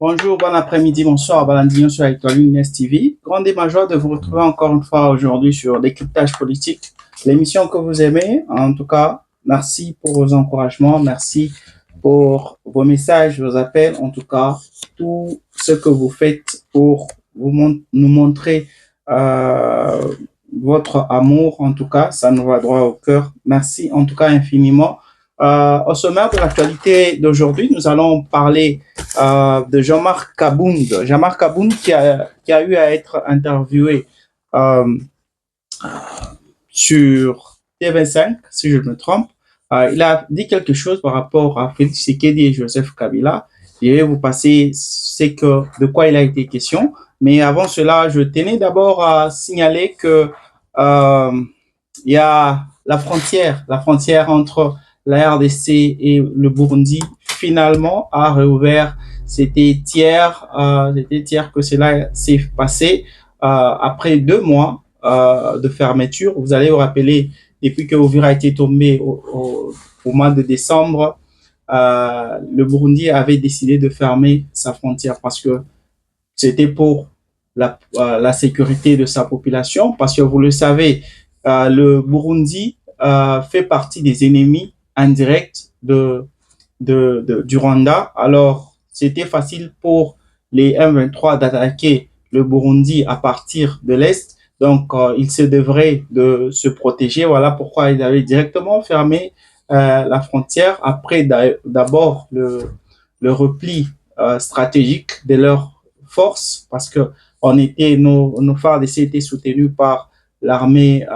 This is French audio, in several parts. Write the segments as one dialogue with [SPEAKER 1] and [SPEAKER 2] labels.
[SPEAKER 1] Bonjour, bon après-midi, bonsoir, Balandino sur Étoile Lunes TV. Grande et ma joie de vous retrouver encore une fois aujourd'hui sur Décryptage politique, l'émission que vous aimez. En tout cas, merci pour vos encouragements, merci pour vos messages, vos appels, en tout cas, tout ce que vous faites pour nous montrer votre amour, en tout cas, ça nous va droit au cœur. Merci en tout cas infiniment. Au sommaire de l'actualité d'aujourd'hui, nous allons parler de Jean-Marc Kabound. Jean-Marc Kabound qui a eu à être interviewé sur TV5, si je me trompe. Il a dit quelque chose par rapport à Félix Tshisekedi et Joseph Kabila. Je vais vous passer de quoi il a été question. Mais avant cela, je tenais d'abord à signaler que il y a la frontière entre la RDC et le Burundi finalement a réouvert. C'était hier que cela s'est passé après 2 mois de fermeture. Vous allez vous rappeler, depuis que Uvira a été tombé au mois de décembre, le Burundi avait décidé de fermer sa frontière parce que c'était pour la sécurité de sa population, parce que vous le savez, le Burundi fait partie des ennemis indirects du Rwanda. Alors, c'était facile pour les M23 d'attaquer le Burundi à partir de l'Est. Donc, ils se devraient de se protéger. Voilà pourquoi ils avaient directement fermé la frontière. Après, d'abord, le repli stratégique de leurs forces, parce que nos FARDC étaient soutenus par l'armée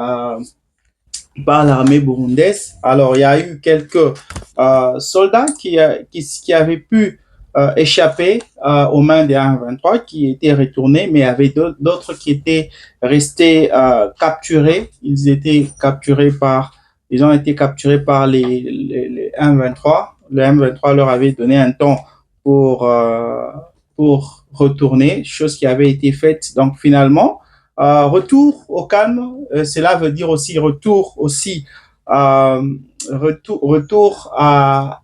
[SPEAKER 1] burundaise. Alors, il y a eu quelques soldats qui avaient pu échapper aux mains des M23, qui étaient retournés, mais il y avait d'autres qui étaient restés capturés. Ils ont été capturés par les M23. Le M23 leur avait donné un temps pour retourner, chose qui avait été faite. Donc, finalement, retour au calme, cela veut dire aussi retour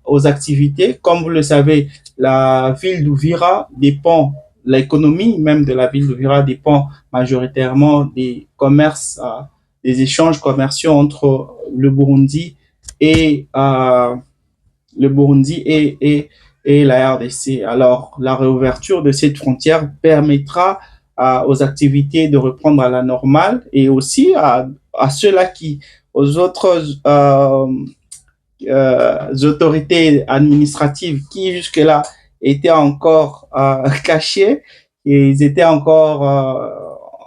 [SPEAKER 1] aux activités. Comme vous le savez, la ville d'Uvira dépend, l'économie même de la ville d'Uvira dépend majoritairement des commerces, des échanges commerciaux entre le Burundi et la RDC. Alors, la réouverture de cette frontière permettra aux activités de reprendre à la normale, et aussi à ceux-là aux autres autorités administratives qui jusque-là étaient encore cachées, et ils étaient encore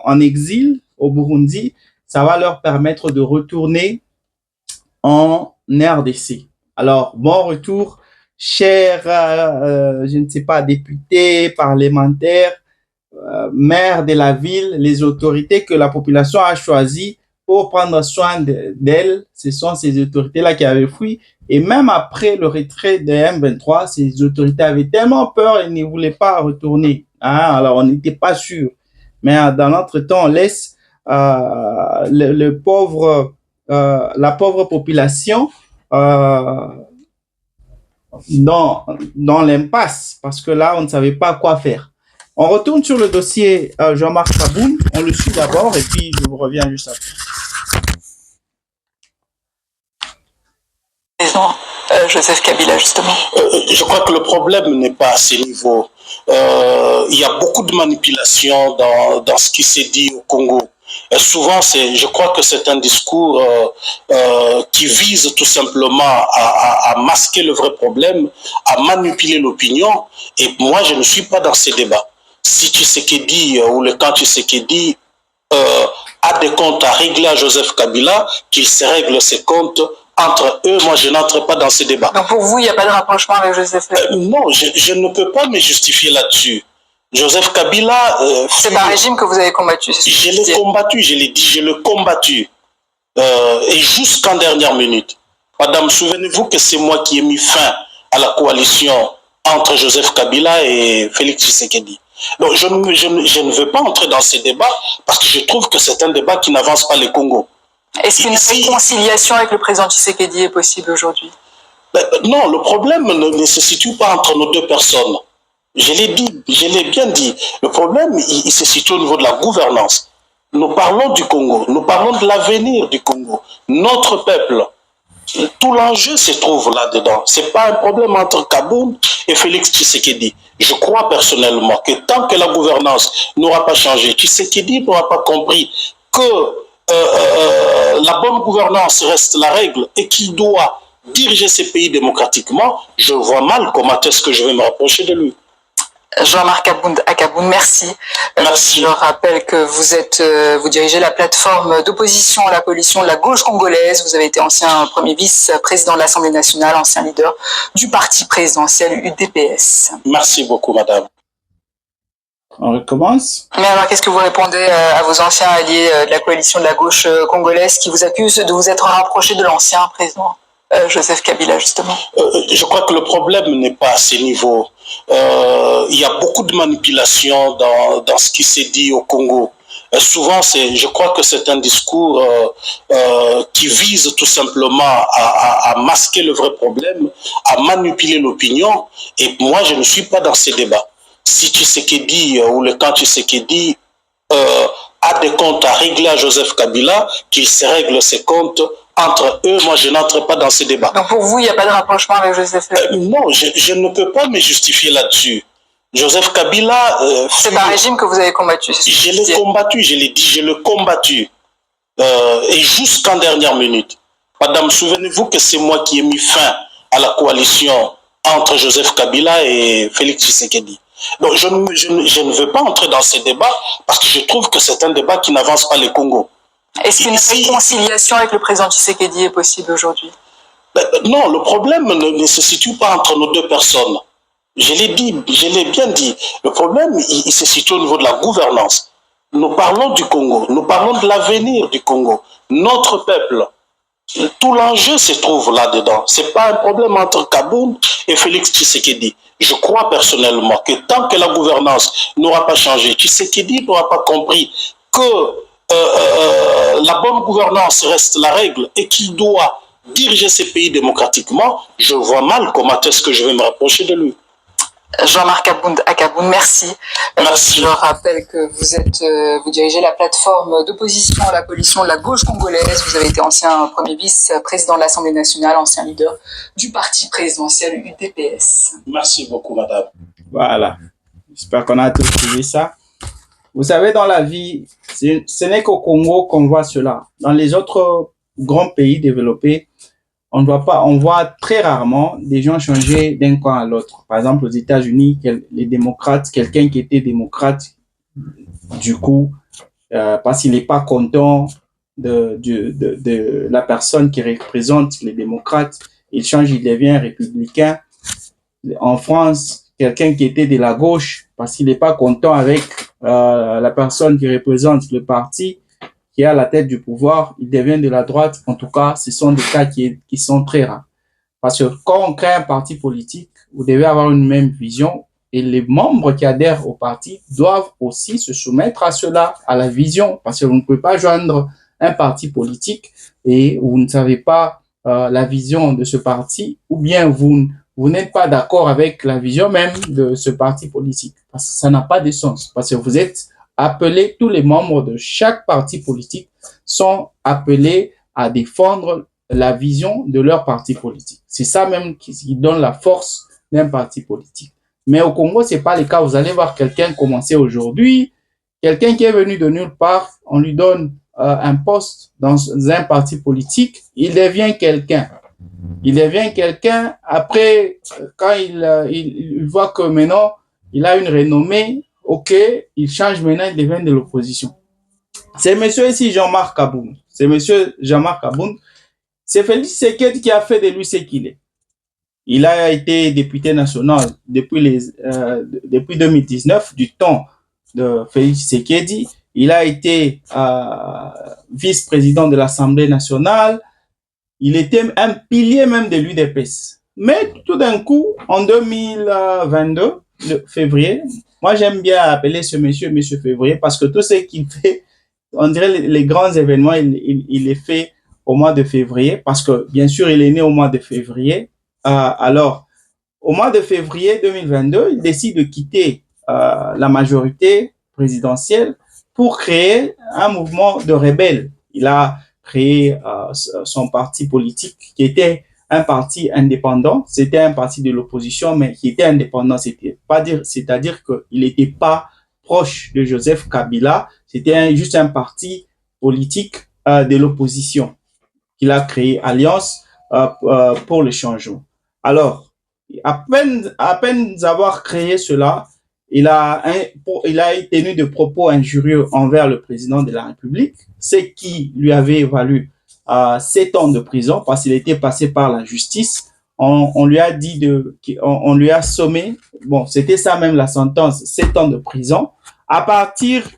[SPEAKER 1] en exil au Burundi. Ça va leur permettre de retourner en RDC. Alors, bon retour, chers, je ne sais pas, députés, parlementaires, maires de la ville, les autorités que la population a choisies pour prendre soin d'elles. Ce sont ces autorités-là qui avaient fui. Et même après le retrait des M23, ces autorités avaient tellement peur et ne voulaient pas retourner. Alors, on n'était pas sûr. Mais dans l'entretemps, on laisse la pauvre population dans l'impasse, parce que là, on ne savait pas quoi faire. On retourne sur le dossier Jean-Marc Kabound. On le suit d'abord et puis je vous reviens juste après.
[SPEAKER 2] Joseph Kabila, justement.
[SPEAKER 3] Je crois que le problème n'est pas à ce niveau. Il y a beaucoup de manipulation dans ce qui s'est dit au Congo. Et souvent, je crois que c'est un discours qui vise tout simplement à masquer le vrai problème, à manipuler l'opinion. Et moi, je ne suis pas dans ces débats. Si Tshisekedi ou le camp Tshisekedi a des comptes à régler à Joseph Kabila, qu'il se règle ses comptes entre eux. Moi, je n'entre pas dans ces débats.
[SPEAKER 2] Donc pour vous, il n'y a pas de rapprochement avec Joseph Kabila?
[SPEAKER 3] Non, je ne peux pas me justifier là-dessus. Joseph Kabila...
[SPEAKER 2] c'est un régime que vous avez combattu.
[SPEAKER 3] Je l'ai combattu, je l'ai dit, je l'ai combattu. Et jusqu'en dernière minute. Madame, souvenez-vous que c'est moi qui ai mis fin à la coalition entre Joseph Kabila et Félix Tshisekedi. Donc je ne veux pas entrer dans ces débats parce que je trouve que c'est un débat qui n'avance pas le Congo.
[SPEAKER 2] Est-ce qu'une réconciliation avec le président Tshisekedi est possible aujourd'hui?
[SPEAKER 3] Non, le problème ne se situe pas entre nos deux personnes. Je l'ai dit, je l'ai bien dit. Le problème, il se situe au niveau de la gouvernance. Nous parlons du Congo, nous parlons de l'avenir du Congo. Notre peuple, tout l'enjeu se trouve là-dedans. Ce n'est pas un problème entre Kaboun et Félix Tshisekedi. Je crois personnellement que tant que la gouvernance n'aura pas changé, Tshisekedi n'aura pas compris que la bonne gouvernance reste la règle et qu'il doit diriger ces pays démocratiquement, je vois mal comment est-ce que je vais me rapprocher de lui.
[SPEAKER 2] Jean-Marc Akaboun, merci.
[SPEAKER 3] Merci.
[SPEAKER 2] Je rappelle que vous dirigez la plateforme d'opposition à la coalition de la gauche congolaise. Vous avez été ancien premier vice-président de l'Assemblée nationale, ancien leader du parti présidentiel UDPS.
[SPEAKER 3] Merci beaucoup, madame.
[SPEAKER 1] On recommence.
[SPEAKER 2] Mais alors, qu'est-ce que vous répondez à vos anciens alliés de la coalition de la gauche congolaise qui vous accusent de vous être rapprochés de l'ancien président Joseph Kabila, justement?
[SPEAKER 3] Je crois que le problème n'est pas à ce niveau. Il y a beaucoup de manipulation dans ce qui s'est dit au Congo. Souvent, je crois que c'est un discours qui vise tout simplement à masquer le vrai problème, à manipuler l'opinion. Et moi, je ne suis pas dans ces débats. Si Tshisekedi ou le camp Tshisekedi a des comptes à régler à Joseph Kabila, qu'il se règle ses comptes entre eux. Moi, je n'entre pas dans ces débats.
[SPEAKER 2] Donc pour vous, il n'y a pas de rapprochement avec Joseph Kabila?
[SPEAKER 3] Non, je ne peux pas me justifier là-dessus. Joseph Kabila...
[SPEAKER 2] c'est un régime que vous avez combattu.
[SPEAKER 3] Je l'ai combattu, je l'ai dit, je l'ai combattu. Et jusqu'en dernière minute. Madame, souvenez-vous que c'est moi qui ai mis fin à la coalition entre Joseph Kabila et Félix Tshisekedi. Donc je ne veux pas entrer dans ces débats parce que je trouve que c'est un débat qui n'avance pas le Congo.
[SPEAKER 2] Est-ce qu'une réconciliation avec le président Tshisekedi est possible aujourd'hui?
[SPEAKER 3] Non, le problème ne se situe pas entre nos deux personnes. Je l'ai dit, je l'ai bien dit. Le problème, il se situe au niveau de la gouvernance. Nous parlons du Congo, nous parlons de l'avenir du Congo. Notre peuple, tout l'enjeu se trouve là-dedans. Ce n'est pas un problème entre Kaboun et Félix Tshisekedi. Je crois personnellement que tant que la gouvernance n'aura pas changé, Tshisekedi n'aura pas compris que la bonne gouvernance reste la règle et qu'il doit diriger ces pays démocratiquement, je vois mal comment est-ce que je vais me rapprocher de lui.
[SPEAKER 2] Jean-Marc Akaboun, merci.
[SPEAKER 3] Merci.
[SPEAKER 2] Je rappelle que vous dirigez la plateforme d'opposition à la coalition de la gauche congolaise. Vous avez été ancien premier vice-président de l'Assemblée nationale, ancien leader du parti présidentiel UDPS.
[SPEAKER 3] Merci beaucoup, madame.
[SPEAKER 1] Voilà. J'espère qu'on a tous suivi ça. Vous savez, dans la vie, ce n'est qu'au Congo qu'on voit cela. Dans les autres grands pays développés, on voit très rarement des gens changer d'un camp à l'autre. Par exemple, aux États-Unis, les démocrates, quelqu'un qui était démocrate, du coup, parce qu'il n'est pas content de la personne qui représente les démocrates, il change, il devient républicain. En France, quelqu'un qui était de la gauche, parce qu'il n'est pas content avec la personne qui représente le parti, qui est à la tête du pouvoir, il devient de la droite. En tout cas, ce sont des cas qui sont très rares. Parce que quand on crée un parti politique, vous devez avoir une même vision et les membres qui adhèrent au parti doivent aussi se soumettre à cela, à la vision, parce que vous ne pouvez pas joindre un parti politique et vous ne savez pas la vision de ce parti, ou bien vous n'êtes pas d'accord avec la vision même de ce parti politique. Parce que ça n'a pas de sens. Parce que vous êtes appelés, tous les membres de chaque parti politique sont appelés à défendre la vision de leur parti politique. C'est ça même qui donne la force d'un parti politique. Mais au Congo, c'est pas le cas. Vous allez voir quelqu'un commencer aujourd'hui, quelqu'un qui est venu de nulle part, on lui donne un poste dans un parti politique, il devient quelqu'un. Il devient quelqu'un après, quand il voit que maintenant, il a une renommée, ok, il change maintenant, il devient de l'opposition. C'est monsieur ici Jean-Marc Kaboun. C'est monsieur Jean-Marc Kaboun. C'est Félix Tshisekedi qui a fait de lui ce qu'il est. Il a été député national depuis 2019, du temps de Félix Tshisekedi. Il a été vice-président de l'Assemblée nationale. Il était un pilier même de l'UDPS. Mais tout d'un coup, en 2022, le février, moi j'aime bien appeler ce monsieur Février, parce que tout ce qu'il fait, on dirait les grands événements, il les fait au mois de février, parce que bien sûr, il est né au mois de février. Alors, au mois de février 2022, il décide de quitter la majorité présidentielle pour créer un mouvement de rebelles. Il a créé son parti politique, qui était un parti indépendant. C'était un parti de l'opposition, mais qui était indépendant. C'est-à-dire qu'il n'était pas proche de Joseph Kabila. C'était juste un parti politique de l'opposition qu'il a créé, Alliance pour le changement. Alors, à peine avoir créé cela, il a tenu de propos injurieux envers le président de la République, ce qui lui avait valu 7 ans de prison, parce qu'il était passé par la justice. On lui a on lui a sommé, bon, c'était ça même la sentence, 7 ans de prison. À partir,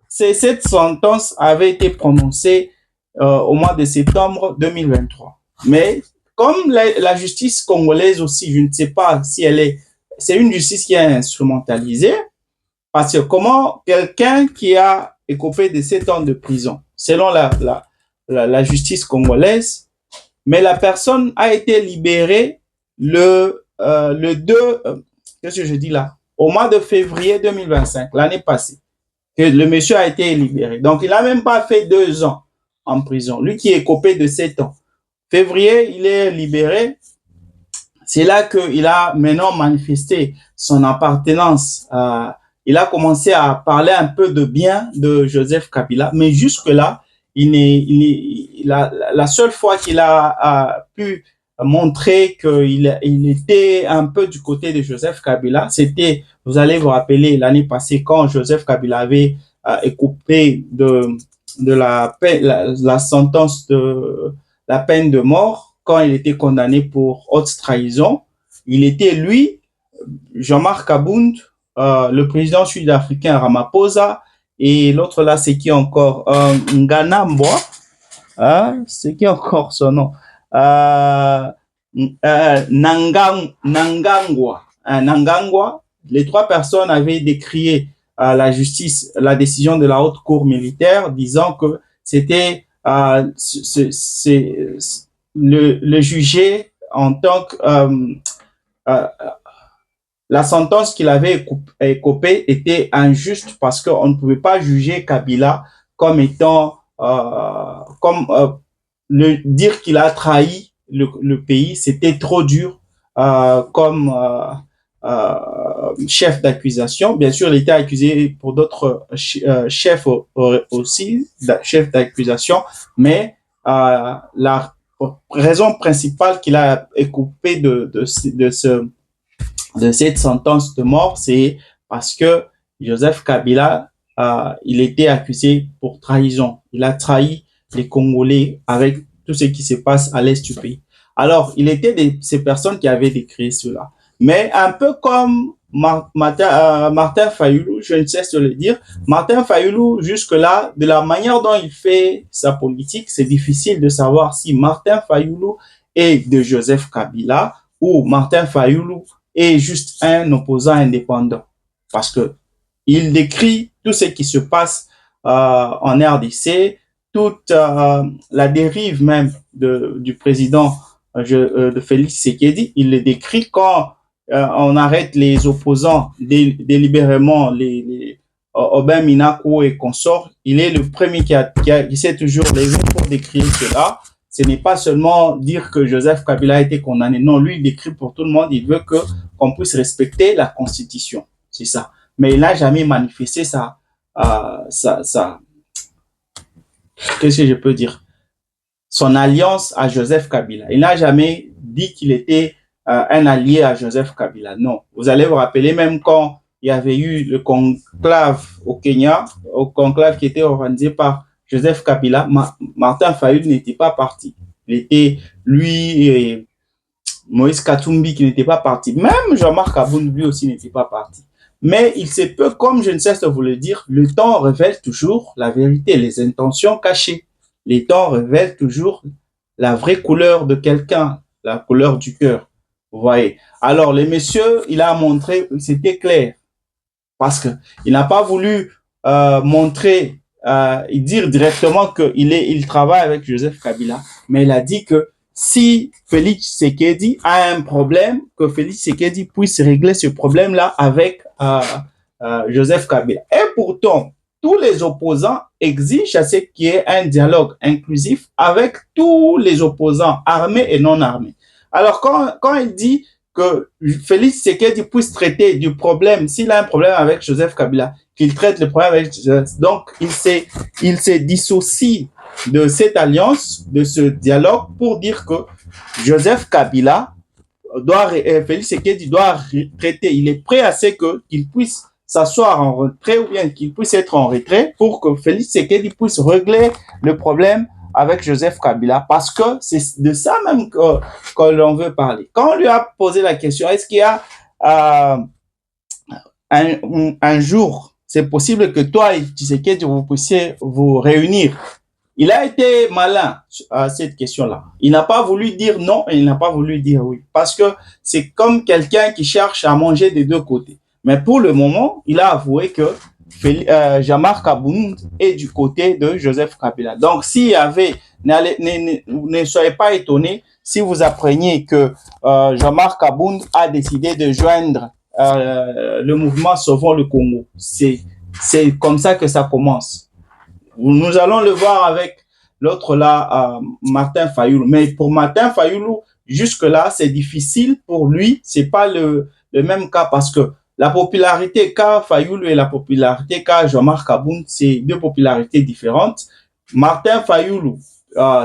[SPEAKER 1] cette sentence avait été prononcée au mois de septembre 2023. Mais comme la justice congolaise aussi, je ne sais pas si c'est une justice qui est instrumentalisée, parce que comment quelqu'un qui a écopé de 7 ans de prison, selon la justice congolaise, mais la personne a été libérée le 2, qu'est-ce que je dis là, au mois de février 2025, l'année passée, que le monsieur a été libéré. Donc, il n'a même pas fait 2 ans en prison. Lui qui est copé de 7 ans. Février, il est libéré. C'est là qu'il a maintenant manifesté son appartenance. Il a commencé à parler un peu de bien de Joseph Kabila, mais jusque-là, la seule fois qu'il a pu montrer qu'il était un peu du côté de Joseph Kabila, c'était, vous allez vous rappeler, l'année passée, quand Joseph Kabila avait écopé de la sentence de la peine de mort, quand il était condamné pour haute trahison. Il était, lui, Jean-Marc Abound, le président sud-africain Ramaphosa, et l'autre là, c'est qui encore, Nganambwa, c'est qui encore son nom, Nangangwa. Les 3 personnes avaient décrié la justice, la décision de la haute cour militaire, disant que c'était le juger en tant que la sentence qu'il avait écopée était injuste, parce qu'on ne pouvait pas juger Kabila comme étant dire qu'il a trahi le pays, c'était trop dur comme chef d'accusation. Bien sûr, il était accusé pour d'autres chefs aussi, chefs d'accusation, mais la raison principale qu'il a écopé de cette sentence de mort, c'est parce que Joseph Kabila, il était accusé pour trahison. Il a trahi les Congolais avec tout ce qui se passe à l'est du pays. Alors, il était de ces personnes qui avaient décrit cela. Mais un peu comme Martin Fayulu, je ne cesse de le dire, Martin Fayulu, jusque-là, de la manière dont il fait sa politique, c'est difficile de savoir si Martin Fayulu est de Joseph Kabila ou Martin Fayulu est juste un opposant indépendant. Parce que il décrit tout ce qui se passe en RDC, toute la dérive même du président de Félix Tshisekedi. Il le décrit quand on arrête les opposants délibérément, les Aubin Minaku et consorts. Il est le premier qui s'est toujours levé pour décrire cela. Ce n'est pas seulement dire que Joseph Kabila a été condamné. Non, lui, il décrit pour tout le monde. Il veut qu'on puisse respecter la Constitution. C'est ça. Mais il n'a jamais manifesté qu'est-ce que je peux dire? Son alliance à Joseph Kabila. Il n'a jamais dit qu'il était un allié à Joseph Kabila. Non. Vous allez vous rappeler, même quand il y avait eu le conclave au Kenya, au conclave qui était organisé par Joseph Kabila, Martin Fayulu n'était pas parti. Il était, lui, et Moïse Katumbi qui n'était pas parti. Même Jean-Marc Abound, lui aussi, n'était pas parti. Mais il se peut, comme je ne cesse de vous le dire, le temps révèle toujours la vérité, les intentions cachées. Le temps révèle toujours la vraie couleur de quelqu'un, la couleur du cœur. Vous voyez. Alors, le monsieur, il a montré, c'était clair. Parce que il n'a pas voulu montrer, dire directement qu'il travaille avec Joseph Kabila, mais il a dit que si Félix Tshisekedi a un problème, que Félix Tshisekedi puisse régler ce problème-là avec Joseph Kabila. Et pourtant, tous les opposants exigent à ce qu'il y ait un dialogue inclusif avec tous les opposants, armés et non armés. Alors, quand il dit que Félix Tshisekedi puisse traiter du problème, s'il a un problème avec Joseph Kabila, qu'il traite le problème avec Joseph. Donc, il se dissocie de cette alliance, de ce dialogue, pour dire que Joseph Kabila Félix Tshisekedi doit traiter, il est prêt à ce qu'il puisse s'asseoir en retrait ou bien qu'il puisse être en retrait pour que Félix Tshisekedi puisse régler le problème avec Joseph Kabila, parce que c'est de ça même que l'on veut parler. Quand on lui a posé la question, est-ce qu'il y a un jour, c'est possible que toi et Tshisekedi, vous puissiez vous réunir? Il a été malin à cette question-là. Il n'a pas voulu dire non et il n'a pas voulu dire oui, parce que c'est comme quelqu'un qui cherche à manger des deux côtés. Mais pour le moment, il a avoué que Jean-Marc Abound est du côté de Joseph Kabila. Donc, s'il y avait, ne soyez pas étonnés si vous appreniez que Jean-Marc Abound a décidé de joindre le mouvement Sauvons le Congo. C'est comme ça que ça commence. Nous allons le voir avec l'autre là, Martin Fayoulou. Mais pour Martin Fayoulou, jusque-là, c'est difficile pour lui. C'est pas le même cas, parce que la popularité qu'a Fayoulou et la popularité qu'a Jean-Marc Abound, c'est deux popularités différentes. Martin Fayoulou,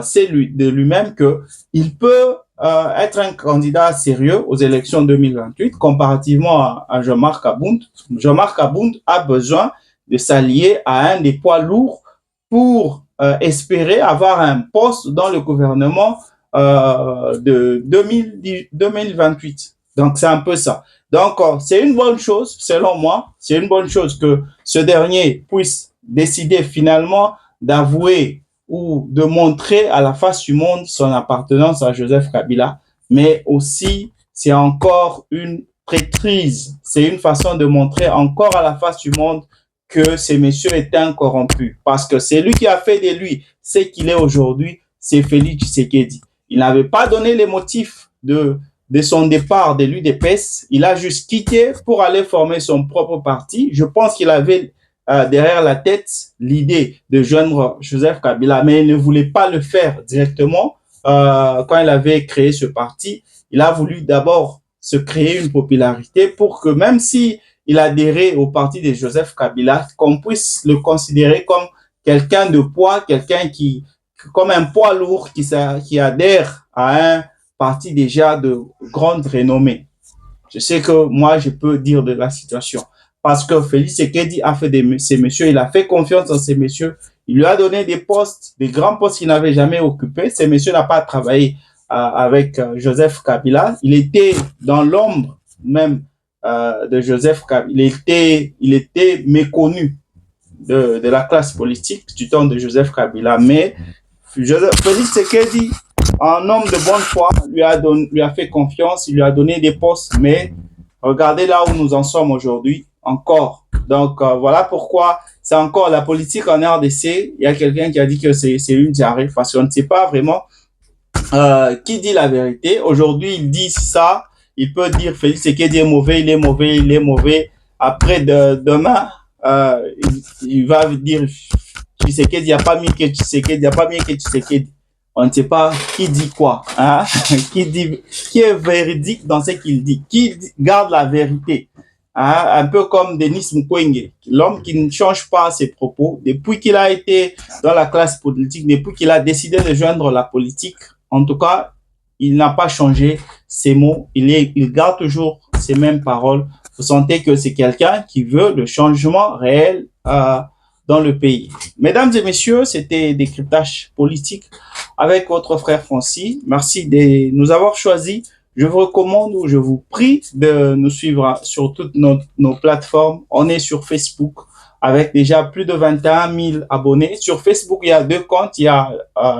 [SPEAKER 1] c'est de lui-même qu'il peut être un candidat sérieux aux élections 2028 comparativement à Jean-Marc Abound. Jean-Marc Abound a besoin de s'allier à un des poids lourds pour espérer avoir un poste dans le gouvernement de 2028. Donc, c'est un peu ça. Donc, c'est une bonne chose, selon moi, c'est une bonne chose que ce dernier puisse décider finalement d'avouer ou de montrer à la face du monde son appartenance à Joseph Kabila, mais aussi, c'est encore une traîtrise, c'est une façon de montrer encore à la face du monde que ces messieurs étaient incorrompus, parce que c'est lui qui a fait de lui ce qu'il est aujourd'hui, c'est Félix Tshisekedi. Il n'avait pas donné les motifs de son départ de l'UDPS, il a juste quitté pour aller former son propre parti. Je pense qu'il avait derrière la tête l'idée de joindre Joseph Kabila, mais il ne voulait pas le faire directement quand il avait créé ce parti. Il a voulu d'abord se créer une popularité pour que même si il adhérait au parti de Joseph Kabila, qu'on puisse le considérer comme quelqu'un de poids, quelqu'un comme un poids lourd qui adhère à un parti déjà de grande renommée. Je sais que moi, je peux dire de la situation. Parce que Félix Tshisekedi a fait ces messieurs, il a fait confiance en ces messieurs, il lui a donné des postes, des grands postes qu'il n'avait jamais occupés. Ces messieurs n'ont pas travaillé avec Joseph Kabila. Il était dans l'ombre même de Joseph Kabila. Il était méconnu de la classe politique du temps de Joseph Kabila. Mais Félix Tshisekedi, un homme de bonne foi, lui a fait confiance, il lui a donné des postes, mais regardez là où nous en sommes aujourd'hui, encore. Donc, voilà pourquoi c'est encore la politique en RDC. Il y a quelqu'un qui a dit que c'est une diarrhée, parce qu'on ne sait pas vraiment qui dit la vérité. Aujourd'hui, il dit ça, il peut dire Félix Tshisekedi est mauvais, il est mauvais, il est mauvais. Après, demain, il va dire Tshisekedi, il n'y a pas mieux que Tshisekedi, il n'y a pas mieux que Tshisekedi. On ne sait pas qui dit quoi, hein? Qui est véridique dans ce qu'il dit, qui garde la vérité, hein? Un peu comme Denis Mukwege, l'homme qui ne change pas ses propos depuis qu'il a été dans la classe politique, depuis qu'il a décidé de joindre la politique. En tout cas, il n'a pas changé ses mots, il garde toujours ces mêmes paroles. Vous sentez que c'est quelqu'un qui veut le changement réel dans le pays. Mesdames et messieurs, c'était Décryptage politique avec votre frère Francis. Merci de nous avoir choisis je vous recommande ou je vous prie de nous suivre sur toutes nos plateformes. On est sur Facebook avec déjà plus de 21 000 abonnés. Sur Facebook, il y a deux comptes. Il y a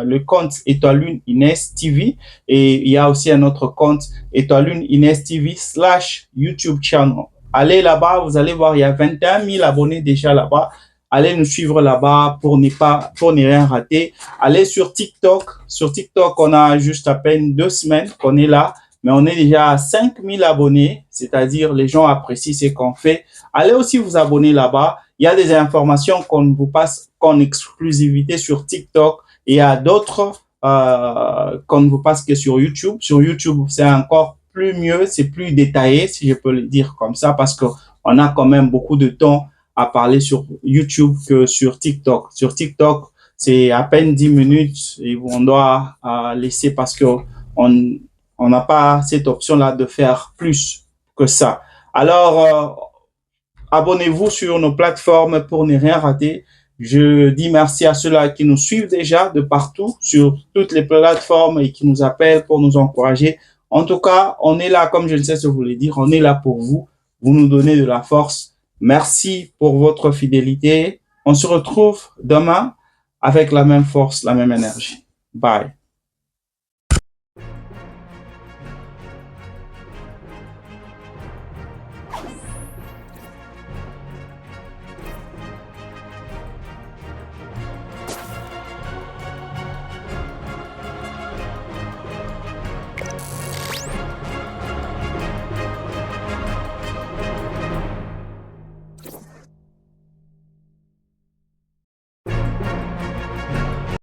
[SPEAKER 1] le compte Étoile Lune Inès TV et il y a aussi un autre compte Étoile Lune Inès TV / YouTube channel. Allez là-bas, vous allez voir, il y a 21 000 abonnés déjà là-bas. Allez nous suivre là-bas pour ne rien rater. Allez sur TikTok. Sur TikTok, on a juste à peine 2 semaines qu'on est là, mais on est déjà à 5 000 abonnés, c'est-à-dire les gens apprécient ce qu'on fait. Allez aussi vous abonner là-bas. Il y a des informations qu'on vous passe qu'en exclusivité sur TikTok et il y a d'autres qu'on ne vous passe que sur YouTube. Sur YouTube, c'est encore plus mieux, c'est plus détaillé, si je peux le dire comme ça, parce qu'on a quand même beaucoup de temps à parler sur YouTube que sur TikTok. Sur TikTok, c'est à peine 10 minutes et on doit laisser parce que on n'a pas cette option-là de faire plus que ça. Alors, abonnez-vous sur nos plateformes pour ne rien rater. Je dis merci à ceux-là qui nous suivent déjà de partout sur toutes les plateformes et qui nous appellent pour nous encourager. En tout cas, on est là, comme je ne sais ce que vous voulez dire, on est là pour vous. Vous nous donnez de la force. Merci pour votre fidélité. On se retrouve demain avec la même force, la même énergie. Bye.